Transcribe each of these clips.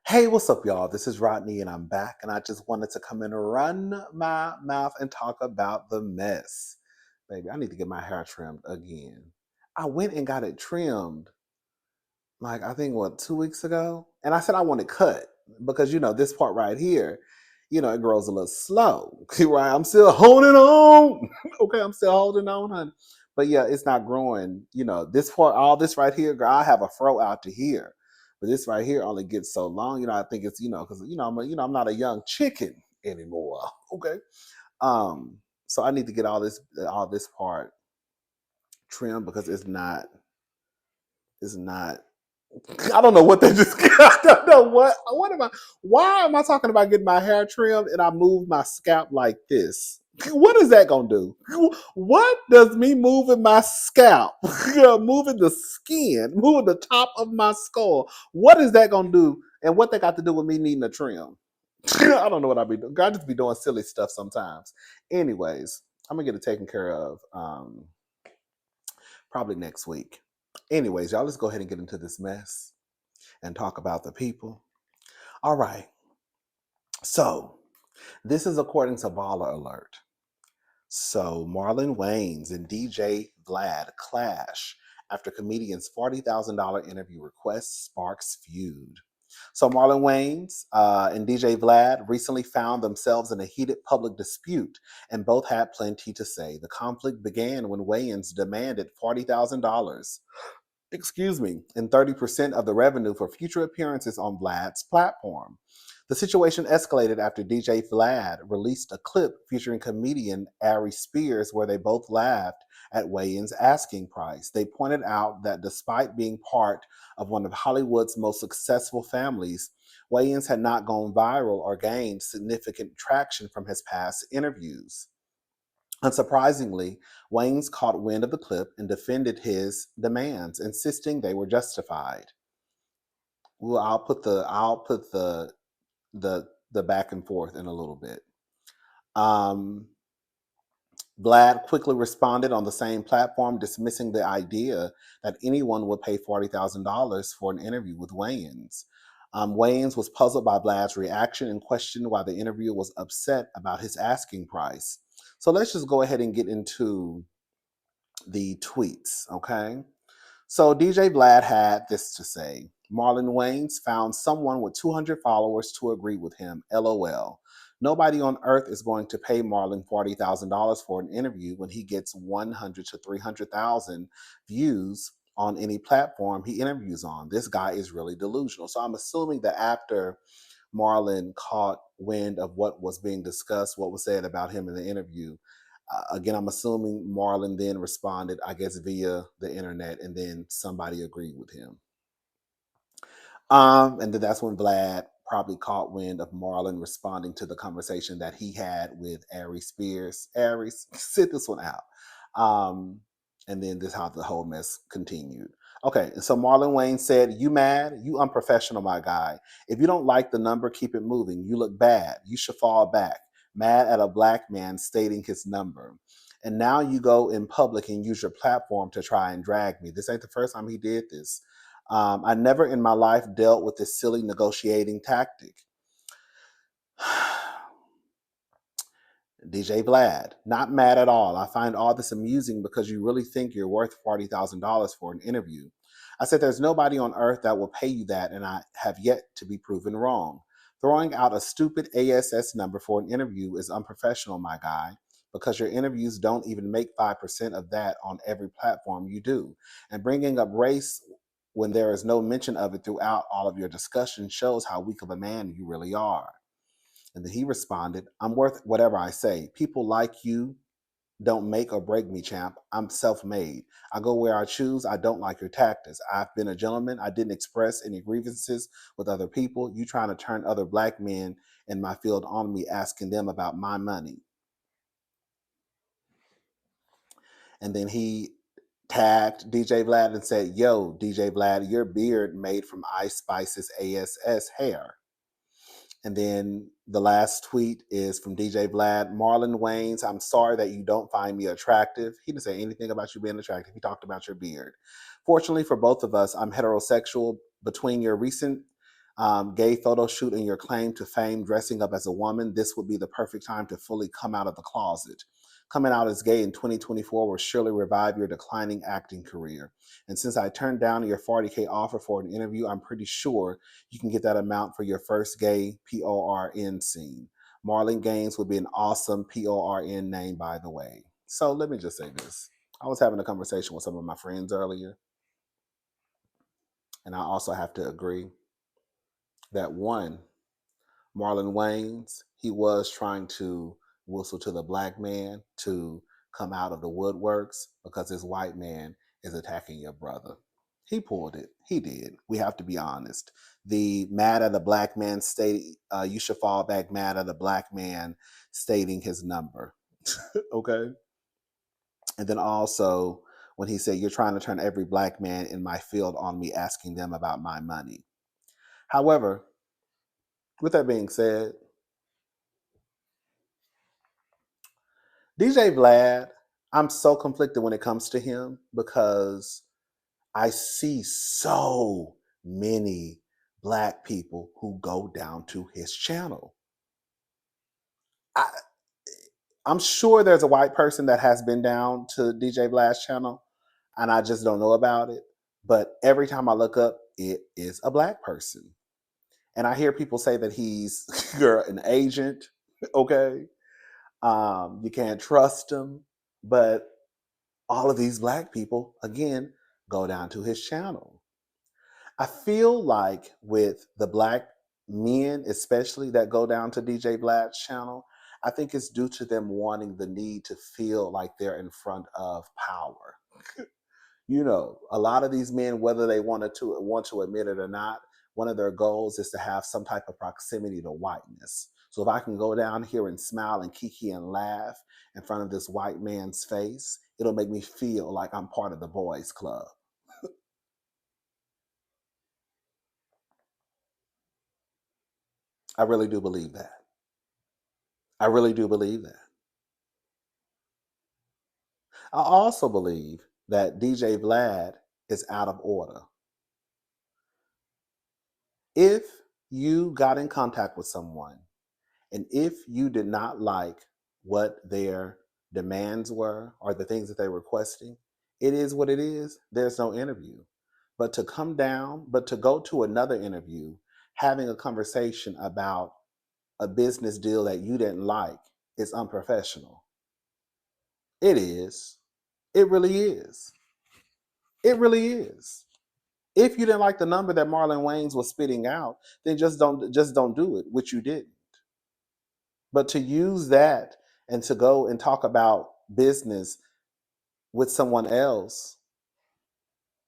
Hey, what's up, y'all? This is Rodney, and I'm back, and I just wanted to come and run my mouth and talk about the mess. Baby, I need to get my hair trimmed again. I went and got it trimmed, like, I think, what, 2 weeks ago? And I said I want it cut because, this part right here, it grows a little slow. Right? I'm still holding on. Okay, I'm still holding on, honey. But yeah, it's not growing. This part, all this right here, girl, I have a fro out to here. But this right here only gets so long. I think it's, because I'm not a young chicken anymore. Okay. Um, so I need to get all this part trimmed because it's not. I don't know what they just. I don't know what. What am I? Why am I talking about getting my hair trimmed and I move my scalp like this? What is that gonna do? What does me moving my scalp, moving the skin, moving the top of my skull? What is that gonna do? And what they got to do with me needing a trim? I don't know what I be doing. I just be doing silly stuff sometimes. Anyways, I'm gonna get it taken care of. Probably next week. Anyways, y'all, let's go ahead and get into this mess and talk about the people. All right. So, this is according to Baller Alert. So, Marlon Wayans and DJ Vlad clash after comedian's $40,000 interview request sparks feud. So, Marlon Wayans and DJ Vlad recently found themselves in a heated public dispute, and both had plenty to say. The conflict began when Wayans demanded $40,000, and 30% of the revenue for future appearances on Vlad's platform. The situation escalated after DJ Vlad released a clip featuring comedian Ari Spears where they both laughed at Wayans' asking price. They pointed out that despite being part of one of Hollywood's most successful families, Wayans had not gone viral or gained significant traction from his past interviews. Unsurprisingly, Waynes caught wind of the clip and defended his demands, insisting they were justified. Well, I'll put the back and forth in a little bit. Um, Vlad quickly responded on the same platform, dismissing the idea that anyone would pay $40,000 for an interview with Wayans. Wayans was puzzled by Vlad's reaction and questioned why the interviewer was upset about his asking price. So let's just go ahead and get into the tweets, okay? So DJ Vlad had this to say: Marlon Wayans found someone with 200 followers to agree with him. LOL. Nobody on earth is going to pay Marlon $40,000 for an interview when he gets 100 to 300,000 views on any platform he interviews on. This guy is really delusional. So I'm assuming that after Marlon caught wind of what was being discussed, what was said about him in the interview, again, I'm assuming Marlon then responded, I guess, via the internet, and then somebody agreed with him. And then that's when Vlad probably caught wind of Marlon responding to the conversation that he had with Ari Spears. Ari, sit this one out. And then this how the whole mess continued. Okay, and so Marlon Wayne said, "You mad? You unprofessional, my guy. If you don't like the number, keep it moving. You look bad. You should fall back. Mad at a black man stating his number. And now you go in public and use your platform to try and drag me. This ain't the first time he did this. I never in my life dealt with this silly negotiating tactic." DJ Vlad, not mad at all. I find all this amusing because you really think you're worth $40,000 for an interview. I said, there's nobody on earth that will pay you that, and I have yet to be proven wrong. Throwing out a stupid ASS number for an interview is unprofessional, my guy, because your interviews don't even make 5% of that on every platform you do. And bringing up race when there is no mention of it throughout all of your discussion shows how weak of a man you really are. And then he responded, I'm worth whatever I say. People like you don't make or break me, champ. I'm self-made. I go where I choose. I don't like your tactics. I've been a gentleman. I didn't express any grievances with other people. You trying to turn other black men in my field on me, asking them about my money. And then he tagged DJ Vlad and said, yo, DJ Vlad, your beard made from Ice Spice's ASS hair. And then the last tweet is from DJ Vlad. Marlon Wayans, I'm sorry that you don't find me attractive. He didn't say anything about you being attractive. He talked about your beard. Fortunately for both of us, I'm heterosexual. Between your recent Gay photo shoot and your claim to fame dressing up as a woman, this would be the perfect time to fully come out of the closet. Coming out as gay in 2024 will surely revive your declining acting career. And since I turned down your 40K offer for an interview, I'm pretty sure you can get that amount for your first gay PORN scene. Marlon Gaines would be an awesome PORN name, by the way. So let me just say this. I was having a conversation with some of my friends earlier, and I also have to agree that one, Marlon Wayans, he was trying to whistle to the black man to come out of the woodworks because this white man is attacking your brother. He pulled it. He did. We have to be honest. The mad at the black man state, you should fall back mad at the black man stating his number. Okay. And then also when he said, you're trying to turn every black man in my field on me, asking them about my money. However, with that being said, DJ Vlad, I'm so conflicted when it comes to him because I see so many black people who go down to his channel. I, I'm sure there's a white person that has been down to DJ Vlad's channel and I just don't know about it. But every time I look up, it is a black person. And I hear people say that he's an agent, okay? You can't trust him. But all of these black people, again, go down to his channel. I feel like with the black men, especially that go down to DJ Vlad's channel, I think it's due to them wanting the need to feel like they're in front of power. You know, a lot of these men, whether they want to admit it or not, one of their goals is to have some type of proximity to whiteness. So if I can go down here and smile and kiki and laugh in front of this white man's face, it'll make me feel like I'm part of the boys club. I really do believe that. I really do believe that. I also believe that DJ Vlad is out of order. If you got in contact with someone and if you did not like what their demands were or the things that they were requesting, it is what it is. There's no interview. But to come down, but to go to another interview, having a conversation about a business deal that you didn't like is unprofessional. It is. It really is. It really is. If you didn't like the number that Marlon Wayans was spitting out, then just don't do it, which you didn't. But to use that and to go and talk about business with someone else,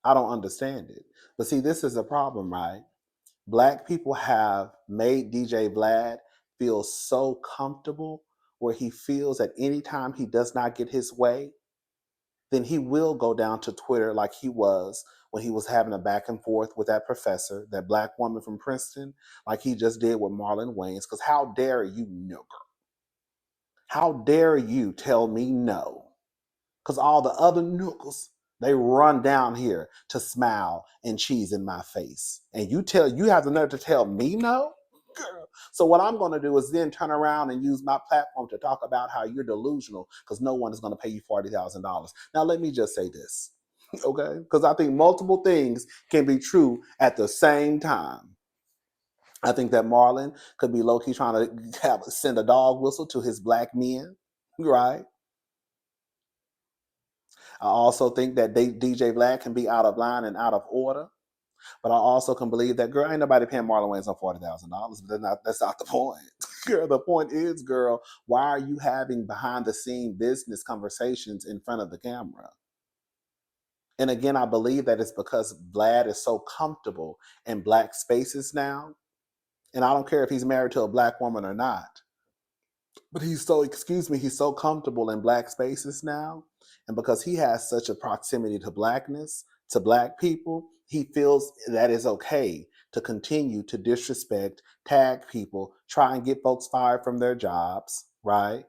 I don't understand it. But see, this is a problem, right? Black people have made DJ Vlad feel so comfortable where he feels that anytime he does not get his way, then he will go down to Twitter like he was when he was having a back and forth with that professor, that black woman from Princeton, like he just did with Marlon Wayans. Because how dare you, nigger? How dare you tell me no? Because all the other nookers, they run down here to smile and cheese in my face. And you have the nerve to tell me no? Girl. So what I'm going to do is then turn around and use my platform to talk about how you're delusional because no one is going to pay you $40,000. Now, let me just say this, okay? Because I think multiple things can be true at the same time. I think that Marlon could be low-key trying to send a dog whistle to his black men, right? I also think that DJ Vlad can be out of line and out of order. But I also can believe that, girl, ain't nobody paying Marlon Wayans on $40,000. But that's not the point. Girl, the point is, girl, why are you having behind the scene business conversations in front of the camera? And again, I believe that it's because Vlad is so comfortable in black spaces now. And I don't care if he's married to a black woman or not. But he's so comfortable in black spaces now. And because he has such a proximity to blackness, to black people, he feels that it's okay to continue to disrespect, tag people, try and get folks fired from their jobs, right?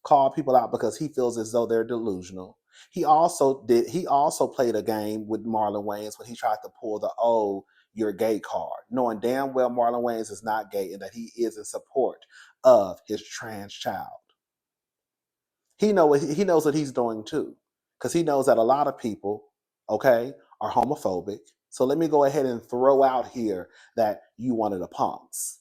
Call people out because he feels as though they're delusional. He also played a game with Marlon Wayans when he tried to pull the, oh, your gay card, knowing damn well Marlon Wayans is not gay and that he is in support of his trans child. He knows what he's doing too, because he knows that a lot of people, okay, are homophobic. So let me go ahead and throw out here that you wanted a punks.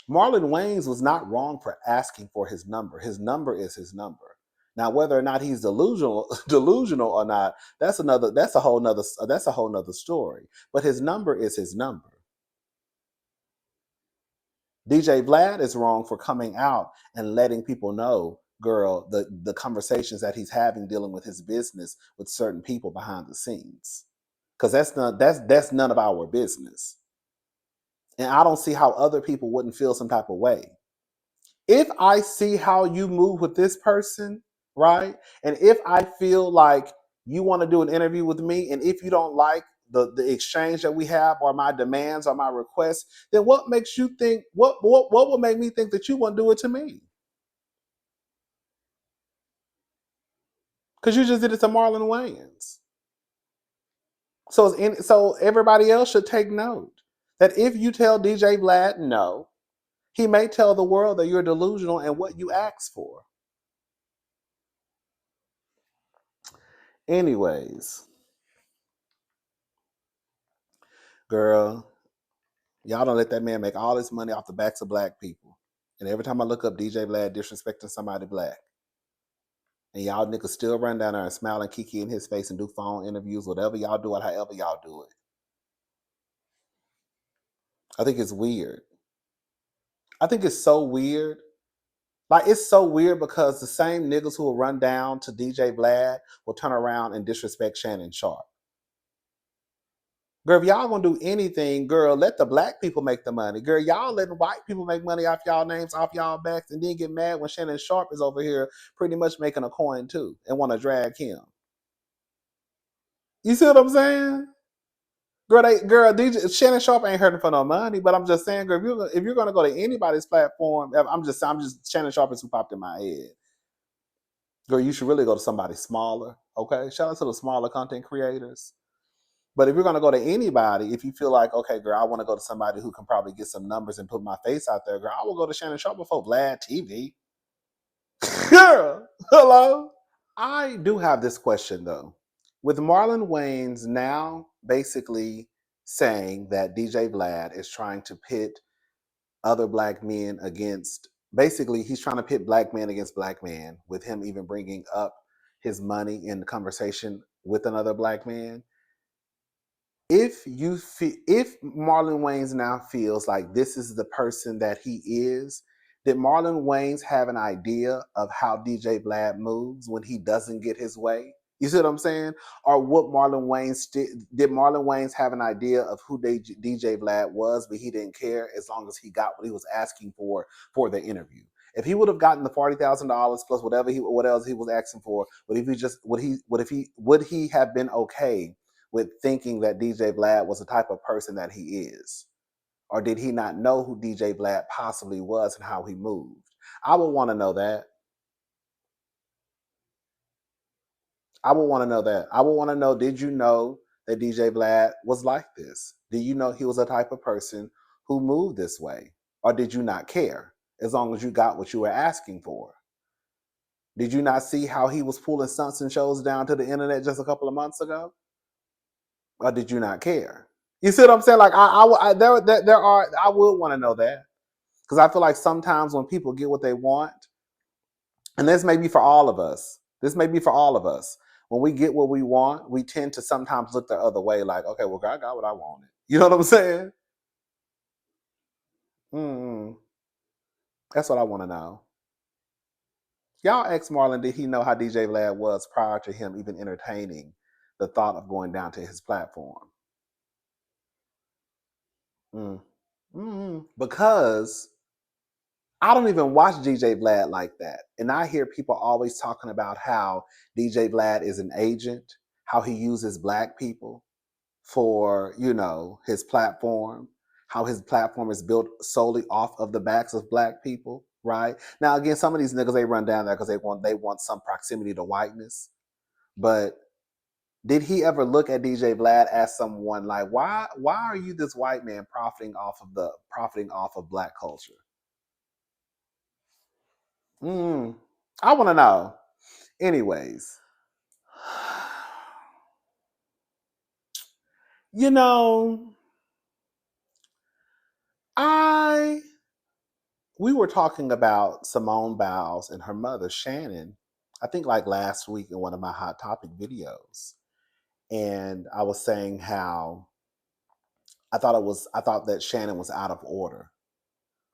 Marlon Wayans was not wrong for asking for his number. His number is his number. Now, whether or not he's delusional or not, that's a whole nother story. But his number is his number. DJ Vlad is wrong for coming out and letting people know, girl, the conversations that he's having dealing with his business with certain people behind the scenes. Because that's none of our business. And I don't see how other people wouldn't feel some type of way. If I see how you move with this person, right? And if I feel like you want to do an interview with me, and if you don't like the exchange that we have or my demands or my requests, then what makes you think what will make me think that you want to do it to me? Because you just did it to Marlon Wayans. So everybody else should take note that if you tell DJ Vlad no, he may tell the world that you're delusional and what you asked for. Anyways, girl, y'all don't let that man make all this money off the backs of black people. And every time I look up DJ Vlad disrespecting somebody black, and y'all niggas still run down there and smile and kiki in his face and do phone interviews, whatever y'all do it, however y'all do it. I think it's weird. I think it's so weird. Like, it's so weird because the same niggas who will run down to DJ Vlad will turn around and disrespect Shannon Sharp. Girl, if y'all gonna do anything, girl, let the black people make the money. Girl, y'all letting white people make money off y'all names, off y'all backs, and then get mad when Shannon Sharp is over here pretty much making a coin too and want to drag him. You see what I'm saying? Girl, DJ Shannon Sharp ain't hurting for no money, but I'm just saying, girl, if you're gonna go to anybody's platform, I'm just Shannon Sharp is who popped in my head. Girl, you should really go to somebody smaller. Okay, shout out to the smaller content creators. But if you're going to go to anybody, if you feel like, okay, girl, I want to go to somebody who can probably get some numbers and put my face out there, girl, I will go to Shannon Sharp before Vlad TV. Girl, hello? I do have this question, though. With Marlon Wayans now basically saying that DJ Vlad is trying to pit other black men against, basically, he's trying to pit black men against black men, with him even bringing up his money in conversation with another black man. If Marlon Wayans now feels like this is the person that he is, did Marlon Wayans have an idea of how DJ Vlad moves when he doesn't get his way? You see what I'm saying? Or what did Marlon Wayans have an idea of who DJ Vlad was, but he didn't care as long as he got what he was asking for the interview? If he would have gotten the $40,000 plus what else he was asking for, would he have been okay with thinking that DJ Vlad was the type of person that he is? Or did he not know who DJ Vlad possibly was and how he moved? I would want to know that. I would want to know that. I would want to know, did you know that DJ Vlad was like this? Did you know he was the type of person who moved this way? Or did you not care as long as you got what you were asking for? Did you not see how he was pulling stunts and shows down to the internet just a couple of months ago? Or did you not care? You see what I'm saying? Like I would want to know that, because I feel like sometimes when people get what they want, and this may be for all of us. This may be for all of us. When we get what we want, we tend to sometimes look the other way, like, okay, well, I got what I wanted. You know what I'm saying? Mm, that's what I want to know. Y'all ask Marlon, did he know how DJ Vlad was prior to him even entertaining the thought of going down to his platform? Because I don't even watch DJ Vlad like that. And I hear people always talking about how DJ Vlad is an agent, how he uses black people for, his platform, how his platform is built solely off of the backs of black people. right? Now again, some of these niggas they run down there because they want some proximity to whiteness. But did he ever look at DJ Vlad as someone like, why are you this white man profiting off of black culture? I want to know. Anyways, you know, I we were talking about Simone Biles and her mother Shannon. I think like last week in one of my hot topic videos, and I was saying how I thought that Shannon was out of order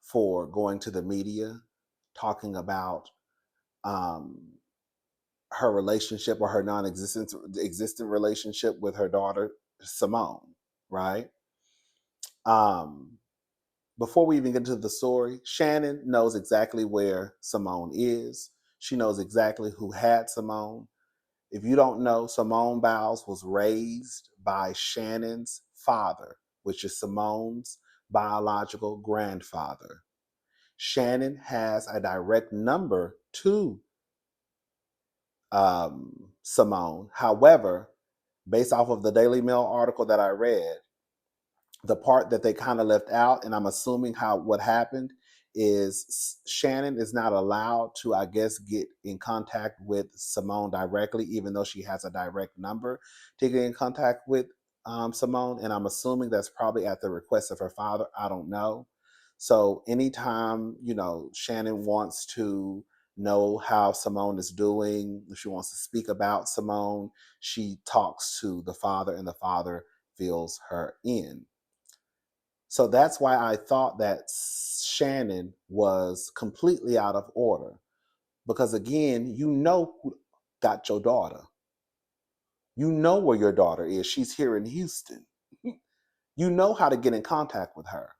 for going to the media talking about um, her relationship or her existent relationship with her daughter Simone, right? Um, Before we even get into the story, Shannon knows exactly where Simone is. She knows exactly who had Simone. If you don't know, Simone Biles was raised by Shannon's father, which is Simone's biological grandfather. Shannon has a direct number to Simone. However, based off of the Daily Mail article that I read, the part that they kind of left out, and I'm assuming how what happened is Shannon is not allowed to, I guess, get in contact with Simone directly, even though she has a direct number to get in contact with Simone. And I'm assuming that's probably at the request of her father. I don't know. So anytime, Shannon wants to know how Simone is doing, if she wants to speak about Simone, she talks to the father, and the father fills her in. So that's why I thought that Shannon was completely out of order. Because again, you know who got your daughter. You know where your daughter is. She's here in Houston. You know how to get in contact with her.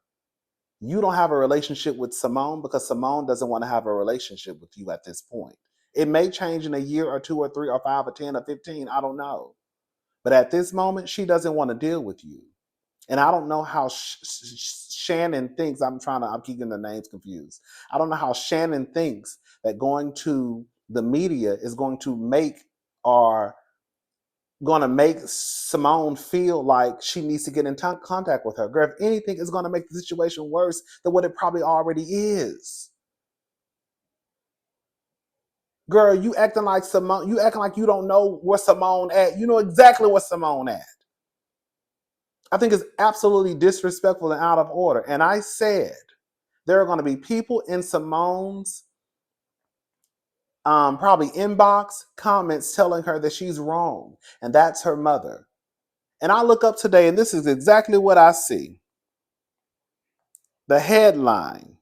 You don't have a relationship with Simone because Simone doesn't want to have a relationship with you at this point. It may change in a year or 2 or 3 or 5 or 10 or 15. I don't know. But at this moment, she doesn't want to deal with you. And I don't know how Shannon thinks. I'm keeping the names confused. I don't know how Shannon thinks that going to the media is going to make Simone feel like she needs to get in contact with her. Girl, if anything, is going to make the situation worse than what it probably already is. Girl, you acting like Simone. You acting like you don't know where Simone at. You know exactly where Simone at. I think it's absolutely disrespectful and out of order. And I said there are going to be people in Simone's probably inbox comments telling her that she's wrong, and that's her mother. And I look up today, and this is exactly what I see. The headline.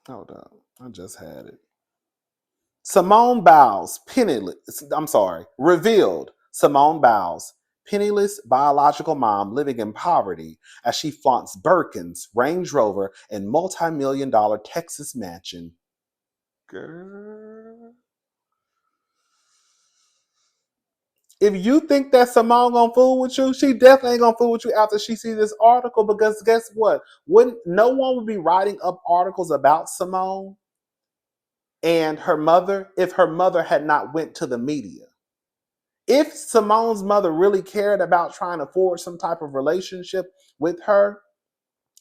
Hold up, I just had it. Simone Biles, revealed Simone Biles, penniless biological mom living in poverty as she flaunts Birkins, Range Rover, and multi-million-dollar Texas mansion. Girl. If you think that Simone gonna fool with you, she definitely ain't gonna fool with you after she sees this article. Because guess what? No one would be writing up articles about Simone and her mother if her mother had not went to the media. If Simone's mother really cared about trying to forge some type of relationship with her,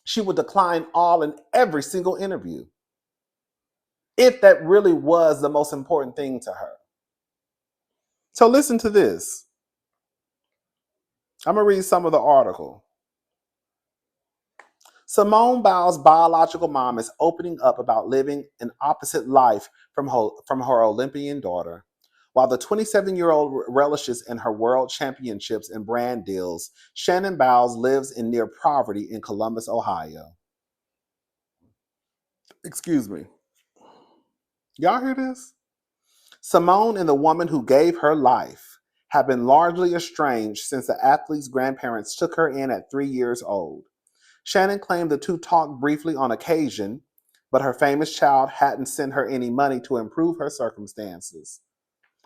she would decline all and every single interview. If that really was the most important thing to her. So listen to this. I'm gonna read some of the article. Simone Biles' biological mom is opening up about living an opposite life from her Olympian daughter. While the 27-year-old relishes in her world championships and brand deals, Shannon Biles lives in near poverty in Columbus, Ohio. Excuse me. Y'all hear this? Simone and the woman who gave her life have been largely estranged since the athlete's grandparents took her in at 3 years old. Shannon claimed the two talked briefly on occasion, but her famous child hadn't sent her any money to improve her circumstances.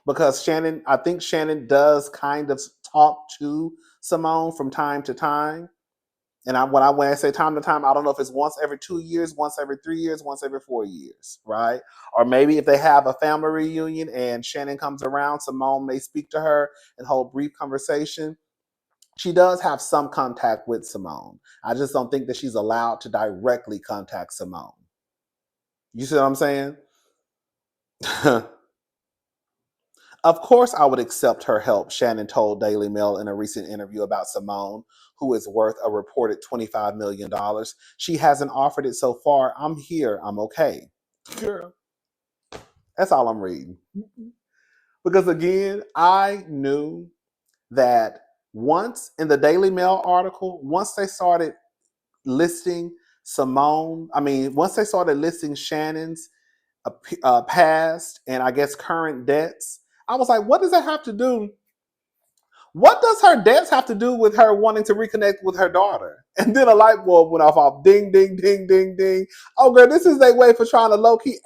Because I think Shannon does kind of talk to Simone from time to time. And when I say time to time, I don't know if it's once every 2 years, once every 3 years, once every 4 years, right? Or maybe if they have a family reunion and Shannon comes around, Simone may speak to her and hold brief conversation. She does have some contact with Simone. I just don't think that she's allowed to directly contact Simone. You see what I'm saying? Of course, I would accept her help, Shannon told Daily Mail in a recent interview about Simone, who is worth a reported $25 million. She hasn't offered it so far. I'm here. I'm okay. Girl, that's all I'm reading. Because again, I knew that once in the Daily Mail article, once they started listing once they started listing Shannon's past and I guess current debts, I was like, what does that have to do? What does her debts have to do with her wanting to reconnect with her daughter? And then a light bulb went off. Ding, ding, ding, ding, ding. Oh, girl, this is their way for trying to low key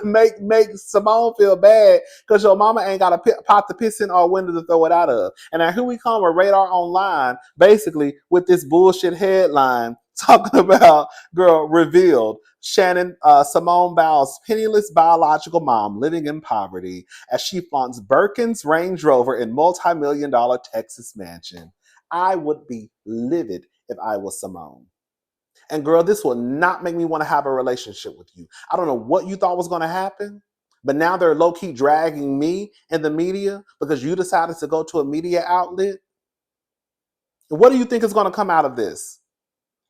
make Simone feel bad because your mama ain't got a pot to piss in or a window to throw it out of. And now here we come with Radar Online, basically with this bullshit headline talking about, girl, revealed Simone Biles' penniless biological mom living in poverty as she flaunts Birkin's Range Rover in multi-million-dollar Texas mansion. I would be livid if I was Simone. And girl, this will not make me want to have a relationship with you. I don't know what you thought was going to happen, but now they're low-key dragging me in the media because you decided to go to a media outlet. What do you think is going to come out of this?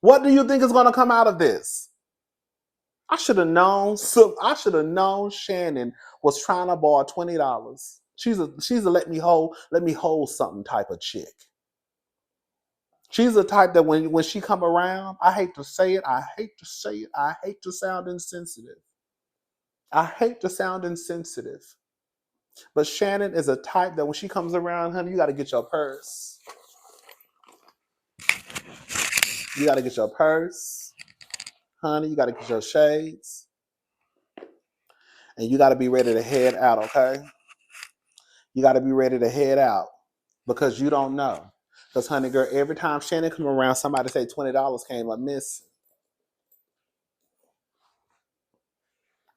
What do you think is going to come out of this? I should have known. So I should have known Shannon was trying to borrow $20. She's a let me hold something type of chick. She's the type that when she come around, I hate to say it, I hate to sound insensitive. I hate to sound insensitive. But Shannon is a type that when she comes around, honey, you got to get your purse. You got to get your purse, honey. You got to get your shades, and you got to be ready to head out. Okay, you got to be ready to head out because you don't know. Because, honey, girl, every time Shannon come around, somebody say $20 came up missing.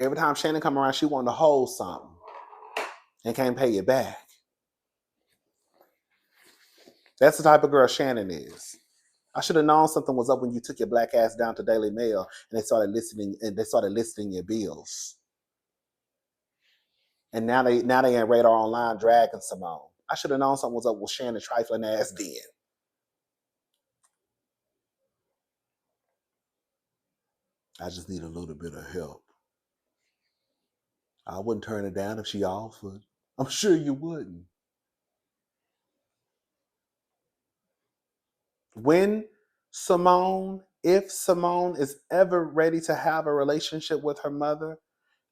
Every time Shannon come around, she wanted to hold something and can't pay it back. That's the type of girl Shannon is. I should have known something was up when you took your black ass down to Daily Mail and they started listing your bills. And now they in Radar Online dragging Simone. I should have known something was up with Shannon trifling ass then. I just need a little bit of help. I wouldn't turn it down if she offered. I'm sure you wouldn't. If Simone is ever ready to have a relationship with her mother,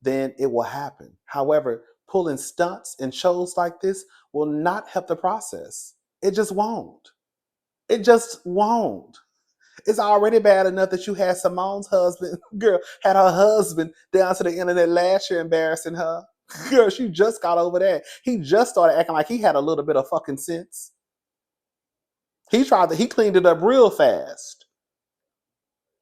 then it will happen. However, pulling stunts in shows like this will not help the process. It just won't. It just won't. It's already bad enough that you had Simone's husband, girl, had her husband down to the internet last year embarrassing her. Girl, she just got over that. He just started acting like he had a little bit of fucking sense. He cleaned it up real fast.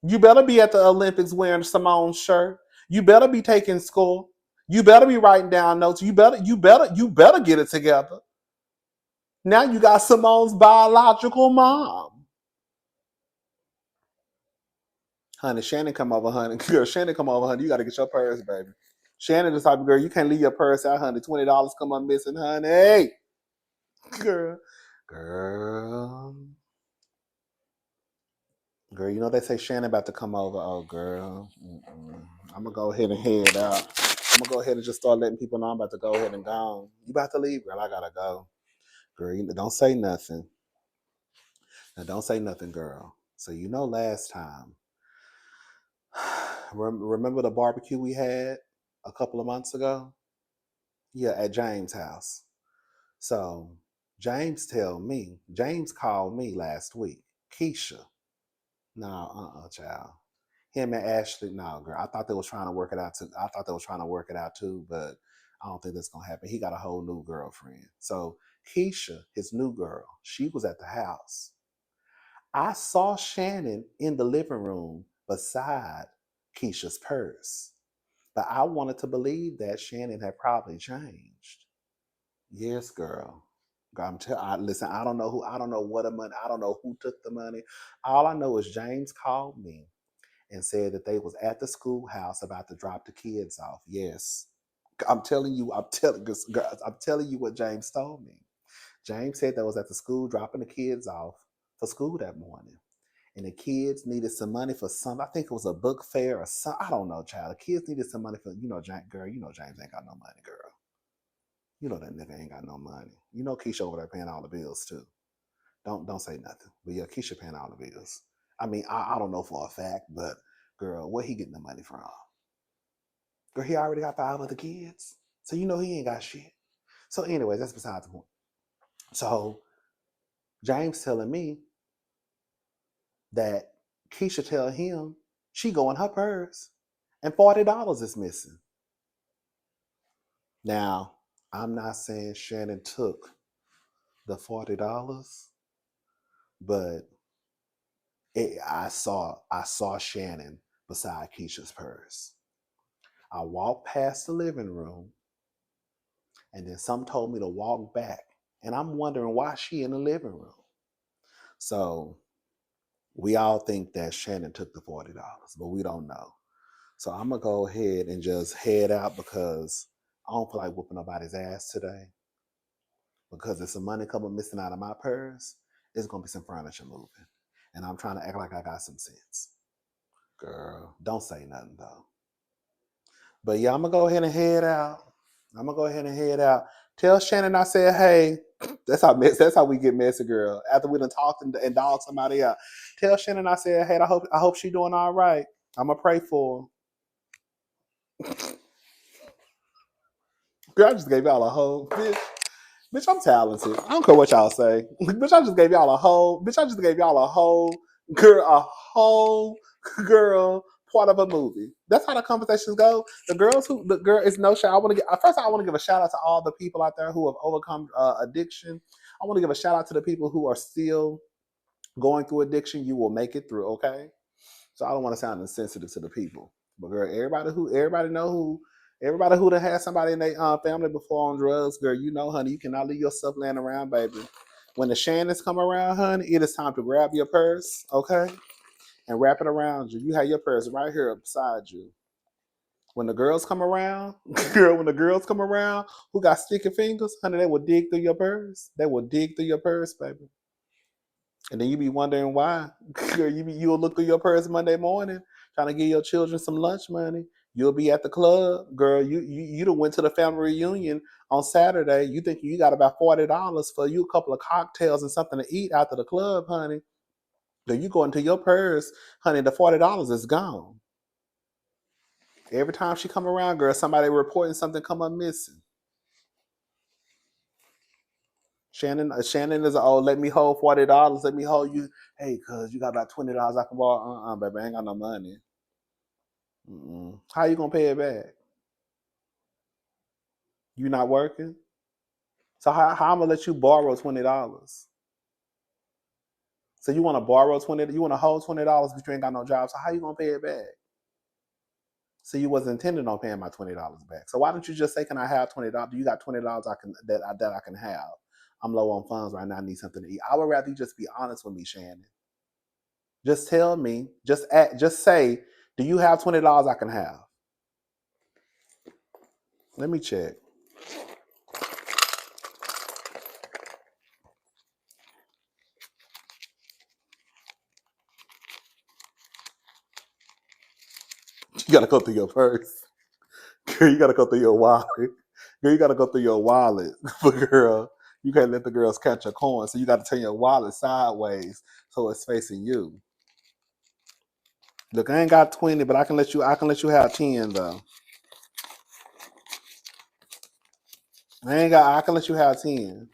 You better be at the Olympics wearing Simone's shirt. You better be taking score. You better be writing down notes. You better get it together. Now you got Simone's biological mom. Honey, Shannon come over, honey. Girl, Shannon come over, honey. You gotta get your purse, baby. Shannon the type of girl, you can't leave your purse out, honey. $20 come up missing, honey. Hey, girl. Girl. Girl, you know they say Shannon about to come over. Oh, girl. I'm going to go ahead and head out. I'm going to go ahead and just start letting people know I'm about to go ahead and go. You about to leave, girl? I got to go. Girl, don't say nothing. Now, don't say nothing, girl. So, last time, remember the barbecue we had a couple of months ago? Yeah, at James' house. So, James called me last week. Keisha. No, child. Him and Ashley, no, girl. I thought they was trying to work it out too. But I don't think that's gonna happen. He got a whole new girlfriend. So Keisha, his new girl, she was at the house. I saw Shannon in the living room beside Keisha's purse, but I wanted to believe that Shannon had probably changed. Yes, girl. Listen, I don't know what the money, I don't know who took the money. All I know is James called me and said that they was at the schoolhouse about to drop the kids off. Yes. I'm telling you what James told me. James said they was at the school dropping the kids off for school that morning. And the kids needed some money for some, I think it was a book fair or some, I don't know, child. The kids needed some money for, girl, James ain't got no money, girl. You know that nigga ain't got no money. You know Keisha over there paying all the bills too. Don't say nothing. But yeah, Keisha paying all the bills. I mean, I don't know for a fact, but girl, where he getting the money from? Girl, he already got 5 other kids. So you know he ain't got shit. So anyways, that's beside the point. So James telling me that Keisha tell him she go in her purse and $40 is missing. Now, I'm not saying Shannon took the $40, but I saw Shannon beside Keisha's purse. I walked past the living room, and then some told me to walk back, and I'm wondering why she in the living room. So we all think that Shannon took the $40, but we don't know. So I'm gonna go ahead and just head out because I don't feel like whooping nobody's ass today. Because if some money coming missing out of my purse, it's gonna be some furniture moving, and I'm trying to act like I got some sense. Girl, don't say nothing though. But yeah, I'm gonna go ahead and head out. Tell Shannon I said, hey, that's how we get messy, girl. After we done talked and dogged somebody out. Tell Shannon I said, hey, I hope she doing all right. I'm gonna pray for her. Girl, I just gave y'all a whole bitch. Bitch, I'm talented. I don't care what y'all say. Bitch, I just gave y'all a whole. Bitch, I just gave y'all a whole girl part of a movie. That's how the conversations go. The girl is no shot. I want to get first. I want to give a shout out to all the people out there who have overcome addiction. I want to give a shout out to the people who are still going through addiction. You will make it through. Okay. So I don't want to sound insensitive to the people, but girl, everybody who done had somebody in their family before on drugs, girl, you know, honey, you cannot leave your stuff laying around, baby. When the Shannons come around, honey, it is time to grab your purse, okay, and wrap it around you. You have your purse right here beside you. When the girls come around, girl, when the girls come around who got sticky fingers, honey, they will dig through your purse. They will dig through your purse, baby. And then you be wondering why. You'll look through your purse Monday morning trying to give your children some lunch money. You'll be at the club, girl. You done went to the family reunion on Saturday. You think you got about $40 for you a couple of cocktails and something to eat after the club, honey. Then you go into your purse, honey. The $40 is gone. Every time she come around, girl, somebody reporting something come up missing. Shannon is let me hold $40. Let me hold you. Hey, cuz you got about $20 I can borrow. Baby, I ain't got no money. Mm-mm. How you gonna pay it back? You not working? So how I'm gonna let you borrow $20? So you want to borrow 20? You want to hold $20, but you ain't got no job. So how you gonna pay it back? So you wasn't intending on paying my $20 back. So why don't you just say, can I have $20? Do you got $20 that I can have? I'm low on funds right now. I need something to eat. I would rather you just be honest with me, Shannon. Just tell me. Just say, do you have $20 I can have? Let me check. You gotta go through your purse. Girl, you gotta go through your wallet. Girl, you gotta go through your wallet. But girl, you can't let the girls catch your coin. So you gotta turn your wallet sideways so it's facing you. Look, I ain't got 20, but I can let you have 10 though. I can let you have 10.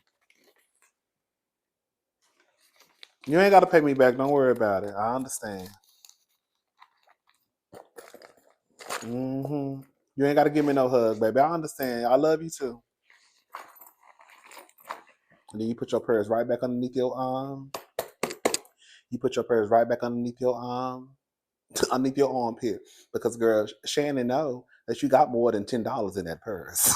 You ain't gotta pay me back. Don't worry about it. I understand. Mm-hmm. You ain't gotta give me no hug, baby. I understand. I love you too. And then you put your purse right back underneath your arm. You put your purse right back underneath your underneath your armpit, because girl, Shannon know that you got more than $10 in that purse.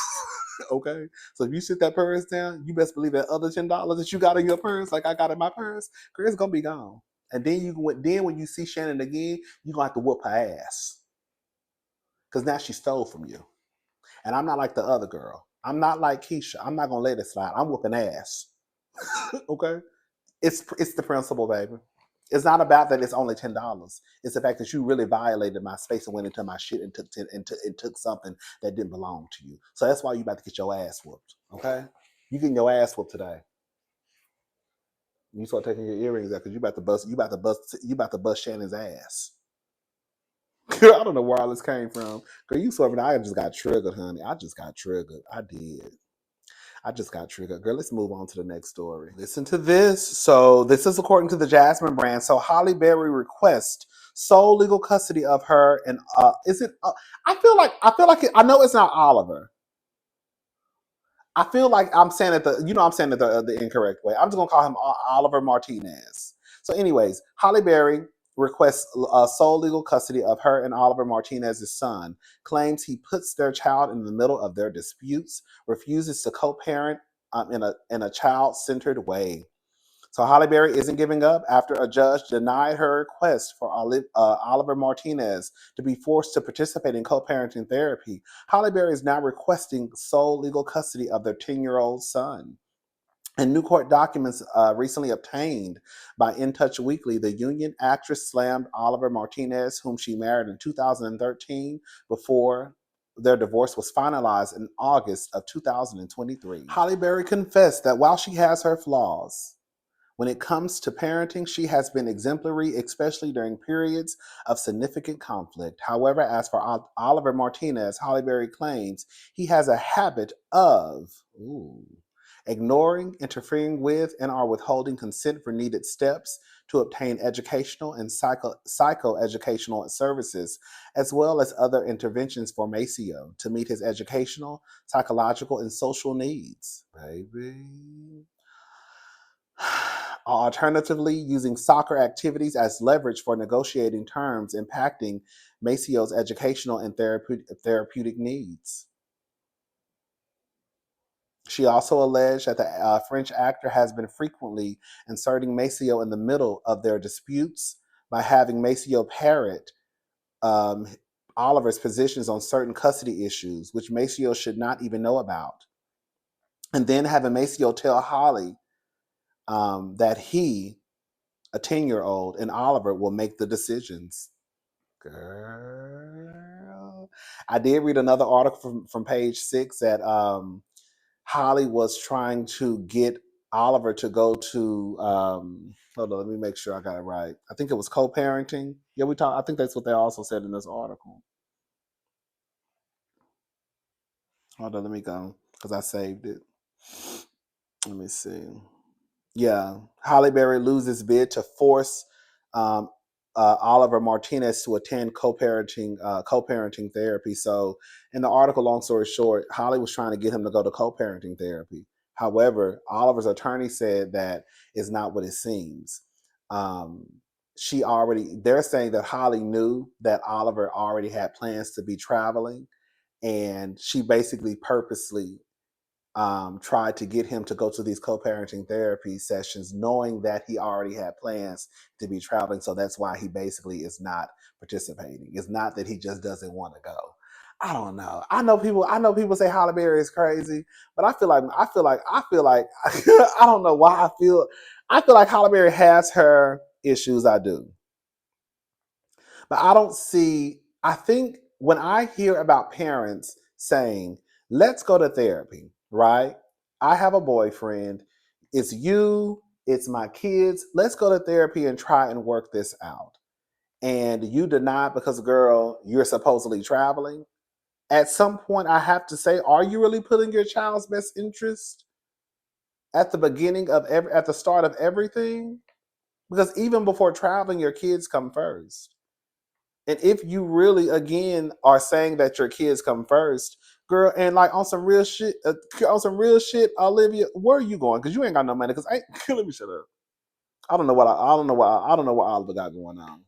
Okay, so if you sit that purse down, you best believe that other $10 that you got in your purse, like I got in my purse, girl, it's gonna be gone. And then when you see Shannon again, you gonna have to whoop her ass because now she stole from you. And I'm not like the other girl. I'm not like Keisha. I'm not gonna let it slide. I'm whooping ass. Okay, it's the principle, baby. It's not about that it's only $10. It's the fact that you really violated my space and went into my shit and took something that didn't belong to you. So that's why you about to get your ass whooped. Okay, you getting your ass whooped today. You start taking your earrings out because you about to bust Shannon's ass. Girl, I don't know where all this came from. Girl, you swerving. I just got triggered, honey. I just got triggered. I did. I just got triggered. Girl, let's move on to the next story. Listen to this. So this is according to the Jasmine brand. So Halle Berry requests sole legal custody of her and is it I know it's not Oliver. I feel like I'm saying it I'm saying it the incorrect way. I'm just gonna call him Oliver Martinez. So, anyways, Halle Berry requests sole legal custody of her and Oliver Martinez's son. Claims he puts their child in the middle of their disputes. Refuses to co-parent in a child-centered way. So Halle Berry isn't giving up after a judge denied her request for Oliver Martinez to be forced to participate in co-parenting therapy. Halle Berry is now requesting sole legal custody of their 10-year-old son. In new court documents recently obtained by In Touch Weekly, the union actress slammed Oliver Martinez, whom she married in 2013, before their divorce was finalized in August of 2023. Halle Berry confessed that while she has her flaws, when it comes to parenting, she has been exemplary, especially during periods of significant conflict. However, as for Oliver Martinez, Halle Berry claims he has a habit of ignoring, interfering with, and or withholding consent for needed steps to obtain educational and psychoeducational services, as well as other interventions for Maceo to meet his educational, psychological, and social needs. Baby. Alternatively, using soccer activities as leverage for negotiating terms impacting Maceo's educational and therapeutic needs. She also alleged that the French actor has been frequently inserting Maceo in the middle of their disputes by having Maceo parrot um, Oliver's positions on certain custody issues, which Maceo should not even know about. And then having Maceo tell Holly that he, a 10-year-old, and Oliver will make the decisions. Girl. I did read another article from page 6 that Holly was trying to get Oliver to go to hold on, let me make sure I got it right. I think it was co-parenting. Yeah, I think that's what they also said in this article. Hold on, let me go because I saved it. Let me see. Yeah, Halle Berry loses bid to force um, Oliver Martinez to attend co-parenting therapy. So, in the article, long story short, Holly was trying to get him to go to co-parenting therapy. However, Oliver's attorney said that is not what it seems. Um, they're saying that Holly knew that Oliver already had plans to be traveling, and she basically purposely tried to get him to go to these co-parenting therapy sessions, knowing that he already had plans to be traveling. So that's why he basically is not participating. It's not that he just doesn't want to go. I don't know. I know people say Halle Berry is crazy, but I feel like I don't know why I feel like Halle Berry has her issues. I do. But I think when I hear about parents saying, let's go to therapy, right? I have a boyfriend. It's you, it's my kids. Let's go to therapy and try and work this out. And you deny because, girl, you're supposedly traveling. At some point, I have to say, are you really putting your child's best interest at the start of everything? Because even before traveling, your kids come first. And if you really, again, are saying that your kids come first, girl, and like on some real shit, Olivia, where are you going? Because you ain't got no money. Because let me shut up. I don't know what Oliver got going on.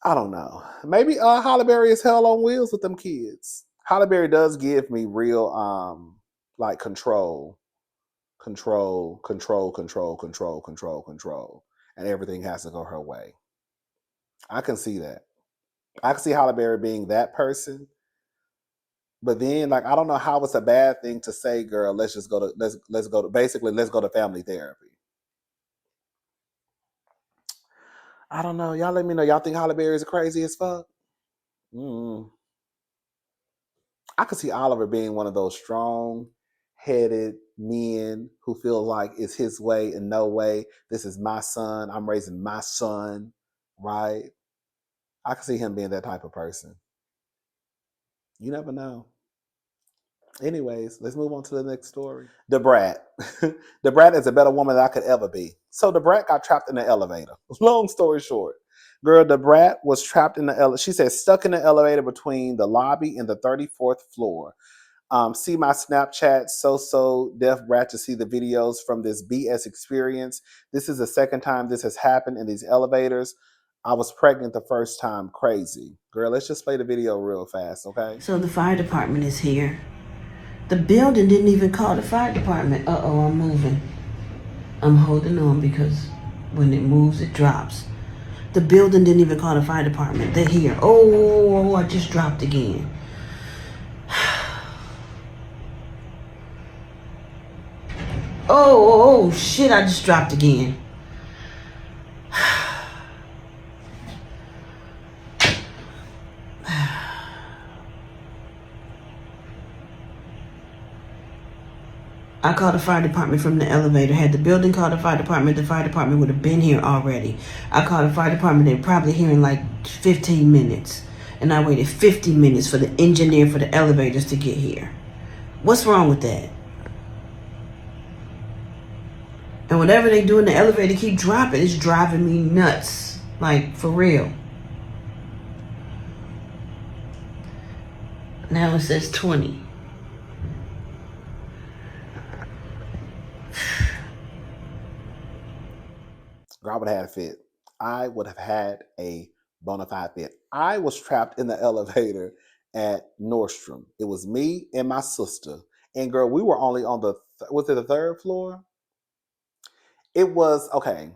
I don't know. Maybe Halle Berry is hell on wheels with them kids. Halle Berry does give me real like control, and everything has to go her way. I can see that. I can see Halle Berry being that person, but then like I don't know how it's a bad thing to say, girl. Let's go to family therapy. I don't know. Y'all let me know. Y'all think Halle Berry is crazy as fuck? Mm. I could see Oliver being one of those strong-headed men who feel like it's his way and no way. This is my son. I'm raising my son, right? I could see him being that type of person. You never know. Anyways, let's move on to the next story. The Brat. The Brat is a better woman than I could ever be. So the Brat got trapped in the elevator. Long story short. Girl, the Brat was trapped in the elevator. She said stuck in the elevator between the lobby and the 34th floor. See my Snapchat, so deaf Brat, to see the videos from this BS experience. This is the second time this has happened in these elevators. I was pregnant the first time. Crazy. Girl, let's just play the video real fast, okay? So the fire department is here. The building didn't even call the fire department. Uh-oh, I'm moving. I'm holding on because when it moves, it drops. The building didn't even call the fire department. They're here. Oh, I just dropped again. Oh, shit, I just dropped again. I called the fire department from the elevator. Had the building called the fire department would have been here already. I called the fire department. They're probably here in like 15 minutes. And I waited 50 minutes for the engineer for the elevators to get here. What's wrong with that? And whatever they do in the elevator keep dropping. It's driving me nuts. Like, for real. Now it says 20. Girl, I would have had a fit. I would have had a bona fide fit. I was trapped in the elevator at Nordstrom. It was me and my sister. And girl, we were only on was it the third floor? It was okay.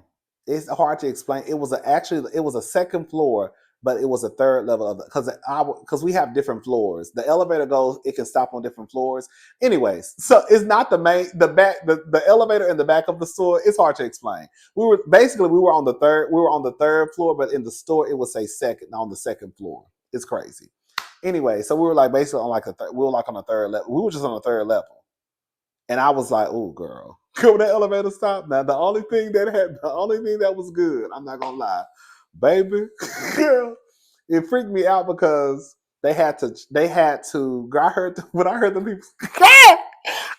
It's hard to explain. It was a second floor, but it was a third level of because we have different floors. The elevator goes, it can stop on different floors. Anyways, so it's not the elevator in the back of the store. It's hard to explain. We were on the third floor, but in the store it would say second on the second floor. It's crazy. Anyway, so we were like basically on we were like on the third level. We were just on the third level. And I was like, "Oh, girl, go the elevator stop." Now, the only thing that was good, I'm not gonna lie, baby, girl, it freaked me out because they had to. Girl, when I heard the people.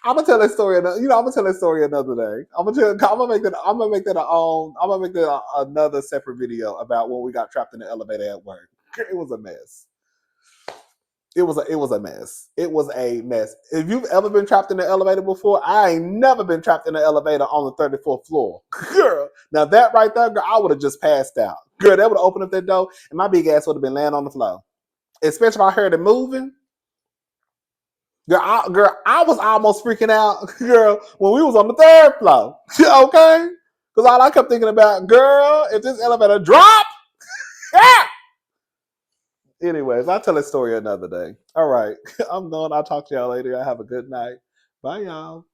I'm gonna tell that story. I'm gonna tell that story another day. I'm gonna make that. I'm gonna make that another separate video about when we got trapped in the elevator at work. It was a mess. It was a mess. It was a mess. If you've ever been trapped in the elevator before, I ain't never been trapped in the elevator on the 34th floor. Girl, now that right there, girl, I would have just passed out. Girl, that would have opened up that door and my big ass would have been laying on the floor. Especially if I heard it moving. Girl, I was almost freaking out, girl, when we was on the third floor. Okay? Because all I kept thinking about, girl, if this elevator drop, yeah! Anyways, I'll tell a story another day. All right. I'm done. I'll talk to y'all later. Y'all have a good night. Bye, y'all.